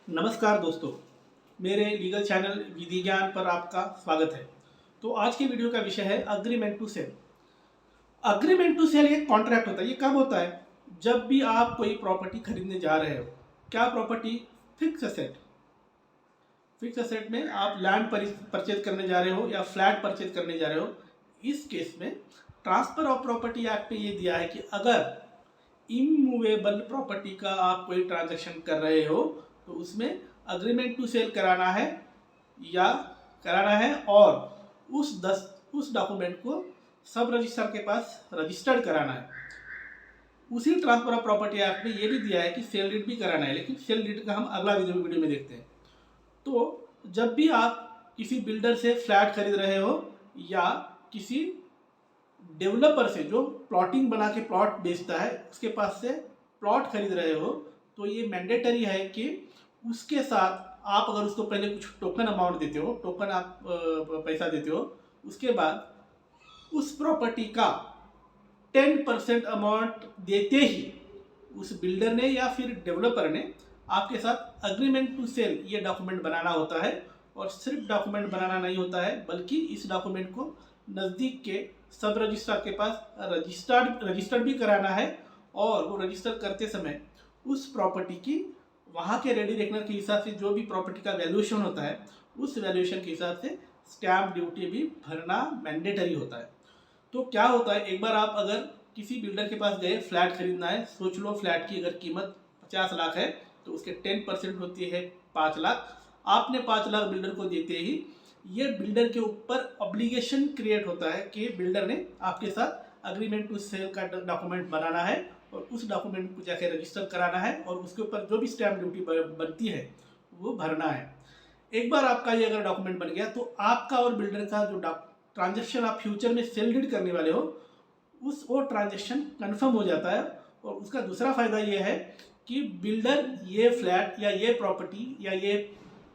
नमस्कार दोस्तों, मेरे लीगल चैनल विधि ज्ञान पर आपका स्वागत है। तो आज की वीडियो का विषय है agreement to sale. Agreement to sale एक कॉन्ट्रैक्ट होता है। ये कब होता है? जब भी आप कोई प्रॉपर्टी खरीदने जा रहे हो। क्या property? Fix asset. Fix asset में आप लैंड परचेज करने जा रहे हो या फ्लैट परचेज करने जा रहे हो। इस केस में ट्रांसफर ऑफ प्रॉपर्टी एक्ट में ये दिया है कि अगर इमूवेबल प्रॉपर्टी का आप कोई ट्रांजैक्शन कर रहे हो तो उसमें अग्रीमेंट टू सेल कराना है या कराना है, और उस डॉक्यूमेंट को सब रजिस्ट्रार के पास रजिस्टर्ड कराना है। उसी ट्रांसफर ऑफ प्रॉपर्टी एक्ट में ये भी दिया है कि सेल डीड भी कराना है, लेकिन सेल डीड का हम अगला वीडियो में देखते हैं। तो जब भी आप किसी बिल्डर से फ्लैट खरीद रहे हो या किसी डेवलपर से जो प्लॉटिंग बना के प्लॉट बेचता है उसके पास से प्लॉट खरीद रहे हो, तो ये मैंडेटरी है कि उसके साथ आप अगर उसको पहले कुछ टोकन अमाउंट देते हो, टोकन आप पैसा देते हो, उसके बाद उस प्रॉपर्टी का 10% अमाउंट देते ही उस बिल्डर ने या फिर डेवलपर ने आपके साथ अग्रीमेंट टू सेल ये डॉक्यूमेंट बनाना होता है। और सिर्फ डॉक्यूमेंट बनाना नहीं होता है, बल्कि इस डॉक्यूमेंट को नज़दीक के सब रजिस्ट्रार के पास रजिस्टर्ड भी कराना है। और वो रजिस्टर करते समय उस प्रॉपर्टी की वहाँ के रेडी रेकनर के हिसाब से जो भी प्रॉपर्टी का वैल्यूएशन होता है उस वैल्यूएशन के हिसाब से स्टैम्प ड्यूटी भी भरना मैंडेटरी होता है। तो क्या होता है, एक बार आप अगर किसी बिल्डर के पास गए, फ्लैट खरीदना है, सोच लो फ्लैट की अगर कीमत 50 लाख है तो उसके 10% होती है 5 लाख। आपने 5 लाख बिल्डर को देते ही ये बिल्डर के ऊपर ऑब्लिगेशन क्रिएट होता है कि बिल्डर ने आपके साथ अग्रीमेंट टू सेल का डॉक्यूमेंट बनाना है और उस डॉक्यूमेंट को जाके रजिस्टर कराना है और उसके ऊपर जो भी स्टैम्प ड्यूटी बनती है वो भरना है। एक बार आपका ये अगर डॉक्यूमेंट बन गया तो आपका और बिल्डर का जो ट्रांजेक्शन आप फ्यूचर में सेल डीड करने वाले हो वो ट्रांजेक्शन कन्फर्म हो जाता है। और उसका दूसरा फायदा ये है कि बिल्डर ये फ्लैट या ये प्रॉपर्टी या ये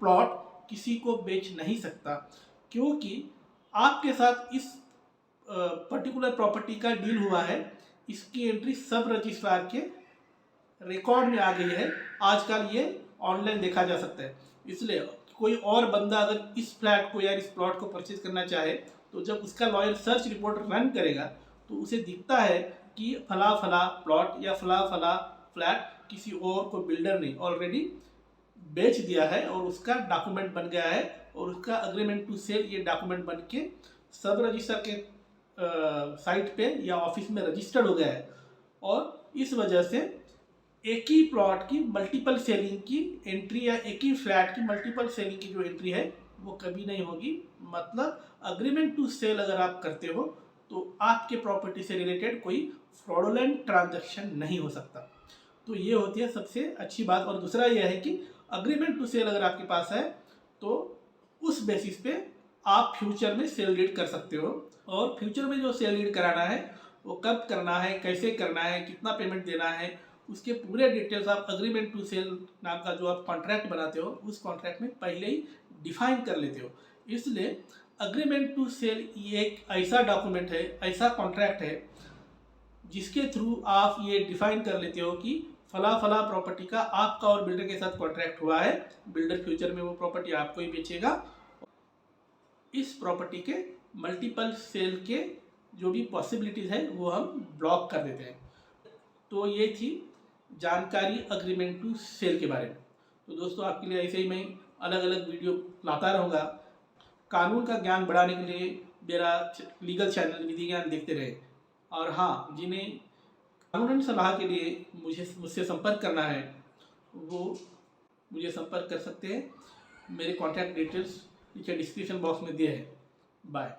प्लॉट किसी को बेच नहीं सकता, क्योंकि आपके साथ इस पर्टिकुलर प्रॉपर्टी का डील हुआ है। इसकी एंट्री सब रजिस्ट्रार के रिकॉर्ड में आ गई है। आजकल ये ऑनलाइन देखा जा सकता है। इसलिए कोई और बंदा अगर इस फ्लैट को या इस प्लॉट को परचेज करना चाहे तो जब उसका लॉयर सर्च रिपोर्ट रन करेगा तो उसे दिखता है कि फला फला प्लॉट या फला फला फ्लैट किसी और को बिल्डर ने ऑलरेडी बेच दिया है और उसका डॉक्यूमेंट बन गया है और उसका अग्रीमेंट टू सेल ये डॉक्यूमेंट बन के सब रजिस्टर के साइट पे या ऑफिस में रजिस्टर्ड हो गया है। और इस वजह से एक ही प्लॉट की मल्टीपल सेलिंग की एंट्री या एक ही फ्लैट की मल्टीपल सेलिंग की जो एंट्री है वो कभी नहीं होगी। मतलब अग्रीमेंट टू सेल अगर आप करते हो तो आपके प्रॉपर्टी से रिलेटेड कोई फ्रॉडुलेंट ट्रांजैक्शन नहीं हो सकता। तो ये होती है सबसे अच्छी बात। और दूसरा ये है कि अग्रीमेंट टू सेल अगर आपके पास है तो उस बेसिस पे आप फ्यूचर में सेल डीड कर सकते हो। और फ्यूचर में जो सेल डीड कराना है वो कब करना है, कैसे करना है, कितना पेमेंट देना है, उसके पूरे डिटेल्स आप अग्रीमेंट टू सेल नाम का जो आप कॉन्ट्रैक्ट बनाते हो उस कॉन्ट्रैक्ट में पहले ही डिफाइन कर लेते हो। इसलिए अग्रीमेंट टू सेल ये एक ऐसा डॉक्यूमेंट है, ऐसा कॉन्ट्रैक्ट है जिसके थ्रू आप ये डिफाइन कर लेते हो कि फला फला प्रॉपर्टी का आपका और बिल्डर के साथ कॉन्ट्रैक्ट हुआ है। बिल्डर फ्यूचर में वो प्रॉपर्टी आपको ही बेचेगा। इस प्रॉपर्टी के मल्टीपल सेल के जो भी पॉसिबिलिटीज़ है वो हम ब्लॉक कर देते हैं। तो ये थी जानकारी अग्रीमेंट टू सेल के बारे में। तो दोस्तों, आपके लिए ऐसे ही मैं अलग अलग वीडियो लाता रहूँगा। कानून का ज्ञान बढ़ाने के लिए मेरा लीगल चैनल विधि ज्ञान देखते रहे। और हाँ, जिन्हें कानूनी सलाह के लिए मुझसे संपर्क करना है वो मुझे संपर्क कर सकते हैं। मेरे कॉन्टैक्ट डिटेल्स नीचे डिस्क्रिप्शन बॉक्स में दिए हैं। बाय।